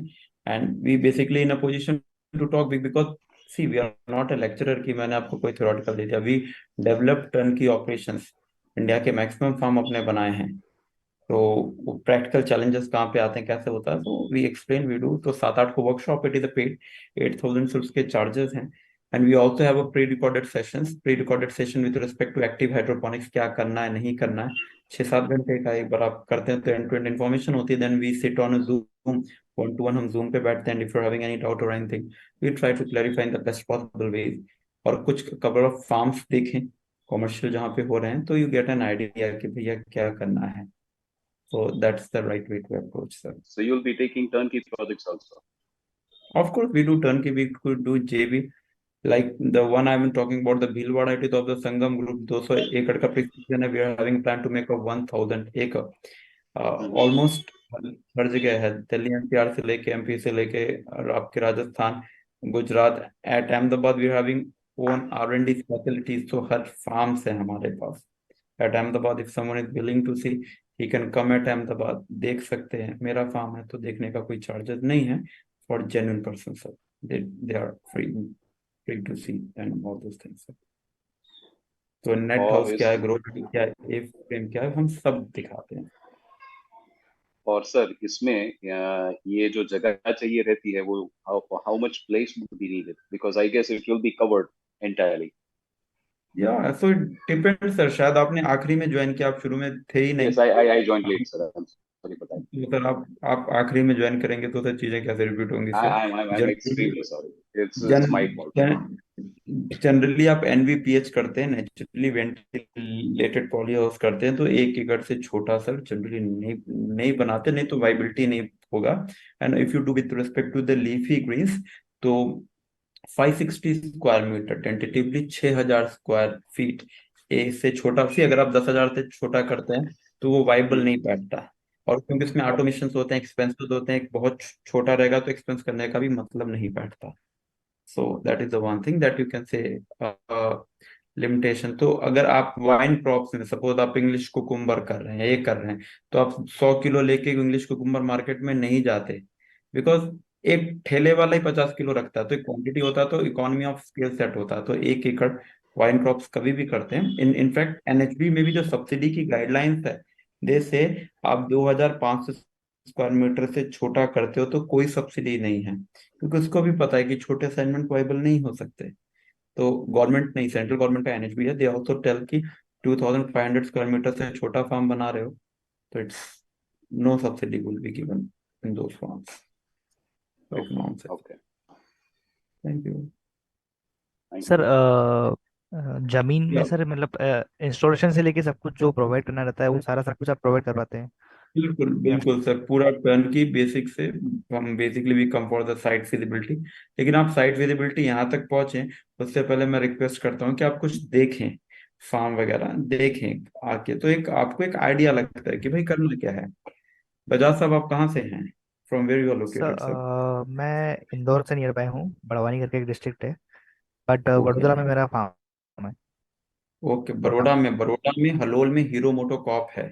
And we basically in a position to talk, because see we are not a lecturer कि मैंने आपको कोई थ्योरेटिकल दे दिया। वी डेवलप टर्न की ऑपरेशंस, इंडिया के मैक्सिमम फार्म अपने बनाए हैं। तो वो प्रैक्टिकल चैलेंजेस कहाँ पे आते हैं, कैसे होता है, तो वी एक्सप्लेन, वी डू। तो 7-8 को workshop, it is a paid, 8,000 से उसके चार्जेस हैं। And we also have a pre recorded session with respect to active hydroponics, क्या करना है नहीं करना है। 6-7 घंटे का एक बार आप करते हैं तो एंड टू एंड इन्फॉर्मेशन होती है। Then we sit on Zoom, 1-to-1 हम जूम पे बैठते हैं। If you having any doubt or anything, we try to clarify in the best possible ways. और कुछ कवर ऑफ फार्म्स देखें कॉमर्शियल जहाँ पे हो रहे हैं, तो यू गेट एन आइडिया कि भैया क्या करना है। So that's the right way to approach, sir. so you'll be taking turnkey projects also? Of course, we do turnkey, we could do JV. Like the one I'm talking about, the Bhilwara, it is of the Sangam group, 200 एकड़ का precision है. We are having plan to make a 1,000 acre. Hmm. Almost हर जगह है, Delhi NCR से लेके MP से लेके और आपके Rajasthan, Gujarat. At Ahmedabad we are having own R&D facilities, तो हर फार्म से हमारे पास at Ahmedabad. If someone is willing to see, he can come at Ahmedabad, देख सकते हैं। मेरा फार्म है तो देखने का कोई चार्जेस नहीं है for genuine person sir. They are free to see and all those things sir. तो नेट और हाउस क्या है, ग्रो क्या है, ए फ्रेम क्या है, हम सब दिखाते हैं। सर, इसमें ये जो जगह चाहिए रहती है, वो how much place would be needed? Because I guess it will be covered entirely. या सो इट डिपेंड्स सर। शायद आपने आखिरी में ज्वाइन किया, आप शुरू में थे ही नहीं। Yes, I joint late sir, I am sorry for that. तो सर आप आखिरी में ज्वाइन करेंगे तो सर चीजें कैसे रिपीट होंगी sir. I am generally extremely sorry, it's my fault. Generally आप NVPH करते हैं, नेचुरली वेंटिलेटेड पॉली हाउस करते हैं, तो 1 एकड़ से छोटा सर जनरली नहीं नहीं बनाते, नहीं तो वाइबिलिटी नहीं होगा। And if you do with respect to the leafy greens, तो 560 square meter, tentatively 6,000 square feet, A से छोटा सी, अगर आप 10,000 से छोटा करते हैं तो वो वाइबल नहीं बैठता। और क्योंकि इसमें ऑटोमेशन होते हैं, एक्सपेंसिव होते हैं, एक बहुत छोटा रहेगा तो एक्सपेंस करने का भी मतलब नहीं बैठता। So that is the one thing that you can say limitation. तो अगर आप वाइन क्रॉप्स में, सपोज आप इंग्लिश कुकुम्बर कर रहे हैं, ये कर रहे हैं, तो आप 100 किलो लेके इंग्लिश कुकुम्बर मार्केट में नहीं जाते, बिकॉज एक ठेले वाला ही 50 किलो रखता है। तो एक क्वांटिटी होता है, तो इकोनॉमी ऑफ स्केल सेट होता है। तो 1 एकड़ वाइन क्रॉप्स कभी भी करते हैं। इनफैक्ट NHB में भी जो सब्सिडी की गाइडलाइंस है, दे से आप 2,500 स्क्वायर मीटर से छोटा करते हो तो कोई सब्सिडी नहीं है, क्योंकि उसको भी पता है कि छोटे असाइनमेंट वाइबल नहीं हो सकते। तो गवर्नमेंट नहीं, सेंट्रल गवर्नमेंट का NHB है, दे ऑल्सो टेल कि 2,500 स्क्वायर मीटर से छोटा फार्म बना रहे हो तो it's no subsidy will be given in those farms. Like okay, nonsense. Okay, thank you. Thank sir you. जमीन में या सर मतलब इंस्टॉलेशन से लेके सब कुछ जो प्रोवाइड करना रहता है वो सारा सब कुछ आप प्रोवाइड करवाते हैं? बिल्कुल या बिल्कुल सर, पूरा टर्न की बेसिक से हम basically we come for the site visibility. लेकिन आप साइट विजिबिलिटी यहाँ तक पहुंचे, उससे पहले मैं रिक्वेस्ट करता हूँ कि आप कुछ देखें, फार्म वगैरह देखें आके, तो एक आपको एक आइडिया लगता है कि भाई करना क्या है। बजाज साहब आप कहाँ से हैं? From where you are sir, located sir? मैं इंदौर से नियर बाय हूँ, बड़वानी करके एक डिस्ट्रिक्ट है, बट ओके वडोदरा में मेरा फार्म है। ओके। हाँ। बड़ोड़ा में हलोल में हीरो मोटो कॉप है।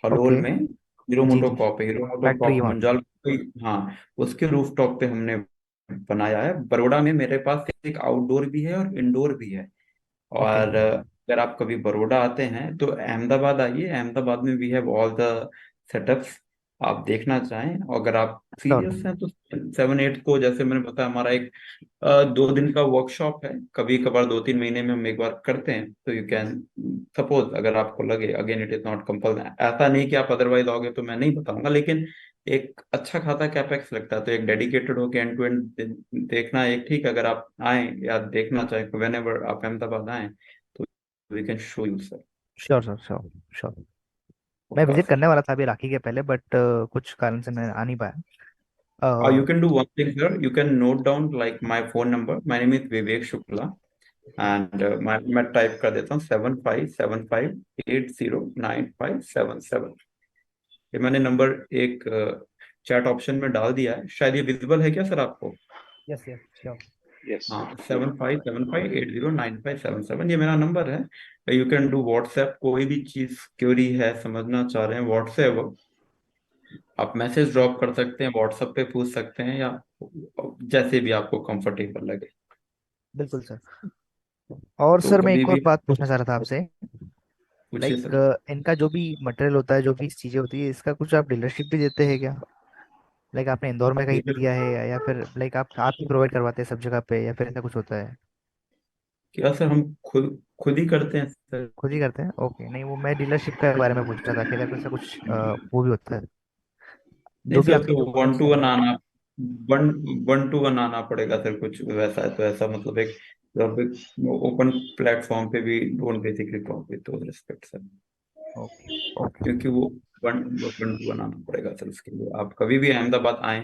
हलोल ओके। में हीरो जी मोटो जी। कॉप है, हीरो मोटो फैक्ट्री कॉप वहाँ पे। मुंजाल। हाँ, उसके रूफटॉप पे हमने बनाया है। बड़ोड़ा में मेरे पास एक आउटडोर भी है और इंडोर भी है। ओके। और अगर आप कभी बड़ौदा आते हैं तो अहमदाबाद आइए, अहमदाबाद में we have all the setups. आप देखना चाहें, और अगर आप श्योर। सीरियस हैं तो 7-8 को, जैसे मैंने बताया, हमारा एक 2 दिन का वर्कशॉप है। कभी कभार 2-3 महीने में हम एक बार करते हैं, तो यू कैन सपोज, अगर आपको लगे, again it is not compulsory, ऐसा नहीं कि आप अदरवाइज आओगे तो मैं नहीं बताऊंगा, लेकिन एक अच्छा खासा कैपेक्स लगता है, तो एक डेडिकेटेड होके एंड टू एंड देखना एक ठीक है। अगर आप आए या देखना चाहें, वेन एवर आप अहमदाबाद आए, तो we can show you sir. Sure sir, sure sure. मैं पक्का विजिट सर। करने वाला था अभी राखी के पहले, बट कुछ कारण से मैं आ नहीं पाया। You a, can do one thing, sir. You can note down like my phone number. My name is Vivek Shukla, and मैं टाइप कर देता हूँ 7575809577। ये मैंने नंबर एक चैट ऑप्शन में डाल दिया है, शायद ये विजिबल है क्या सर आपको? Yes yes sure. Yes. हाँ, 7575809577, ये मेरा नंबर है। यू कैन डू व्हाट्सएप, कोई भी चीज क्वेरी है, समझना चाह रहे हैं, व्हाट्सएप आप मैसेज ड्रॉप कर सकते हैं, व्हाट्सएप पे पूछ सकते हैं, या जैसे भी आपको कंफर्टेबल लगे। बिल्कुल सर। और तो सर मैं कभी एक और भी बात पूछना चाह रहा था आपसे। पूछिए लाइक, सर। इनका जो भी मटेरियल होता है, जो भी चीजें होती है, इसका कुछ आप डीलरशिप भी देते हैं क्या? लाइक आपने इंदौर में कहीं पे दिया है, या फिर लाइक आप ही प्रोवाइड करवाते हैं सब जगह पे, या फिर ऐसा कुछ होता है? क्या सर, हम खुद खुद ही करते हैं सर। खुद ही करते हैं? ओके। नहीं, वो मैं डीलरशिप के बारे में पूछ रहा था कि अगर ऐसा कुछ वो भी होता है, नहीं जो भी सर, आपके तो जो वन प्रोडक्ट्स टू हैं। वन आना, वन वन टू वन आना पड़ेगा सर। कुछ वैसा है तो ऐसा, मतलब एक ओपन प्लेटफॉर्म पे भी don't basically talk with respect sir. Okay okay. क्योंकि वो वन वन टू वन आना पड़ेगा सर। उसके लिए आप कभी भी अहमदाबाद आए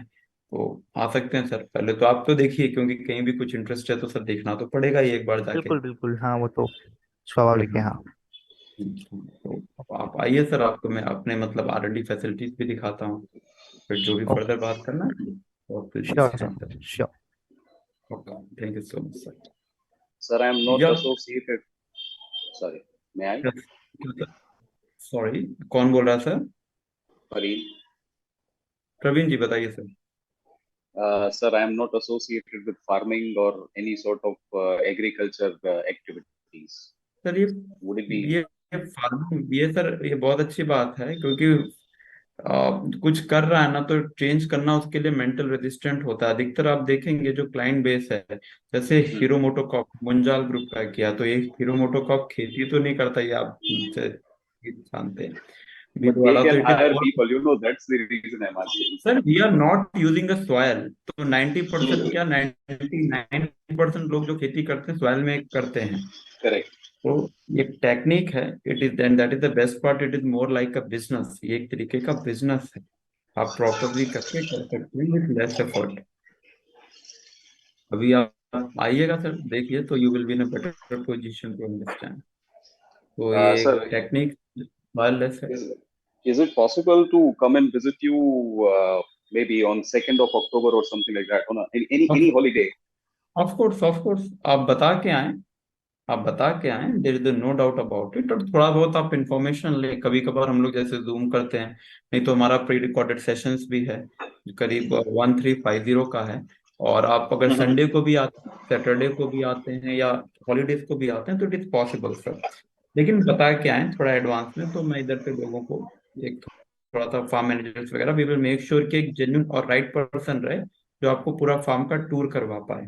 तो आ सकते हैं सर। पहले तो आप तो देखिए, क्योंकि कहीं भी कुछ इंटरेस्ट है तो सर देखना तो पड़ेगा ही एक बार जाके। बिल्कुल बिल्कुल, हाँ वो तो स्वाभाविक है, हाँ। तो आप आइए सर, आपको मैं अपने मतलब R&D फैसिलिटीज भी दिखाता हूँ। फिर जो भी ओके। फर्दर बात करना है तो फिर श्योर डिस्कस सर, करें। Sure. Okay, thank you so much sir. Sir, I am not या associated. Sorry. May I? Sorry, कौन बोल रहा है सर? Fareed. प्रवीण जी बताइए sir. Sir, I am not associated with farming or any sort of agriculture activities. Sir Would it be? ये farming, ये sir ये बहुत अच्छी बात है, क्योंकि कुछ कर रहा है ना तो चेंज करना उसके लिए मेंटल रेजिस्टेंट होता है। अधिकतर आप देखेंगे जो क्लाइंट बेस है, जैसे Hmm. Hero MotoCorp Munjal group का किया, तो ये हीरो मोटोकॉप खेती तो नहीं करता, ये आप जानते हैं बीज But they वाला, तो can it is hire more. people. That's the reason I'm asking. Sir we are not using a soil, तो 90% क्या, 99% लोग जो खेती करते हैं सॉयल में करते हैं। Correct. तो ये टेक्निक है, it is then that is the best part, it is more like a business, ये एक तरीके का बिजनेस है। आप प्रॉपरली करके कर सकते हैं विथ लेस एफर्ट। अभी आप आइएगा सर, देखिए, तो you will be in a better position to understand. तो ये एक Sir, टेक्निक वायरलेस है। is is it possible to come and visit you maybe on 2nd of October or something like that on any holiday? Of course of course, आप बता के आए, आप बता के आए, there is no doubt about it. और थोड़ा बहुत आप इंफॉर्मेशन ले, कभी कभार हम लोग जैसे जूम करते हैं, नहीं तो हमारा प्री रिकॉर्डेड सेशंस भी है, करीब 1350 का है। और आप अगर Mhm. संडे को भी आते हैं, सैटरडे को भी आते हैं, या हॉलीडेज को भी आते हैं, तो इट इज पॉसिबल सर। लेकिन बता के आए थोड़ा एडवांस में, तो मैं इधर पे लोगों को एक थोड़ा सा फार्म मैनेजर्स वगैरह, वी विल मेक श्योर कि एक जेन्युइन और राइट पर्सन रहे, जो आपको पूरा फार्म का टूर करवा पाए।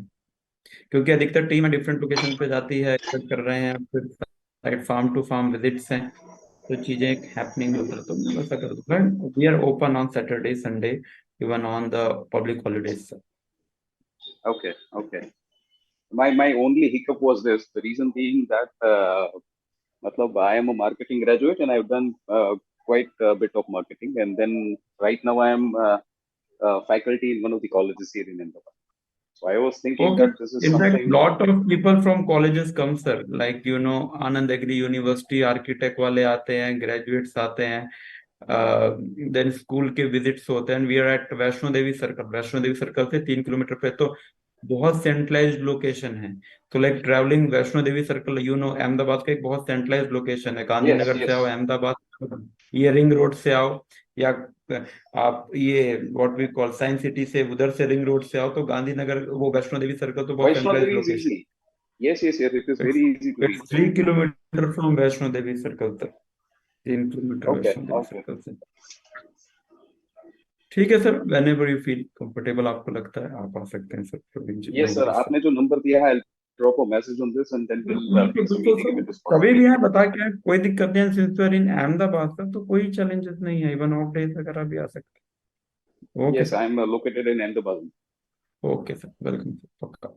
क्योंकि अधिकतर टीम डिफरेंट लोकेशन पे जाती है, कर रहे हैं, फिर side farm to farm visits हैं, तो चीजें एक हैपनिंग होता है, तो मैं वैसा कर दूंगा। We are open on Saturday Sunday, even on the public holidays sir. Okay, okay. My only hiccup was this. The reason being that matlab, I am a marketing graduate and I've done quite a bit of marketing, and then right now I am faculty in one of the colleges here in Ahmedabad. So I was thinking Okay. that this is In fact, something. lot of people from colleges come, sir. Like, Anand Agri University, architect वाले आते हैं, graduates आते हैं. Then school के visits होते हैं. We are at Vaishno Devi circle से 3 kilometre पे, तो बहुत सेंट्रलाइज्ड लोकेशन है. तो like travelling Vaishno Devi circle, Ahmedabad का एक बहुत सेंट्रलाइज्ड लोकेशन है. Yes, गांधीनगर से आओ yes. अहमदाबाद, ये रिंग रोड से आओ, या आप ये what we call science city से, उधर से रिंग रोड से आओ, तो गांधीनगर वो वैष्णो देवी सर्कल तो बहुत Vaishno centralised Devi is location. easy. Yes, yes, yes. It is very easy to reach it's there. 3 kilometre from Vaishno Devi circle तक. 3 kilometre Okay, Vaishno Devi okay. Circle से. ठीक है sir, whenever you feel comfortable, आपको लगता है आप आ सकते हैं sir. Yes, no sir. Worries sir. आपने जो नंबर दिया है, I'll drop a message on this, and then we'll बिल्कुल fix a बिल्कुल meeting if sir, it is कभी possible. भी यहाँ बता के आए, कोई दिक्कत नहीं है. Since you are in Ahmedabad sir, तो कोई चैलेंजेस नहीं है. इवन ऑफ डेज अगर आप भी आ सकते हैं. Okay Yes, sir. I'm located in Ahmedabad. Okay sir, welcome sir, पक्का.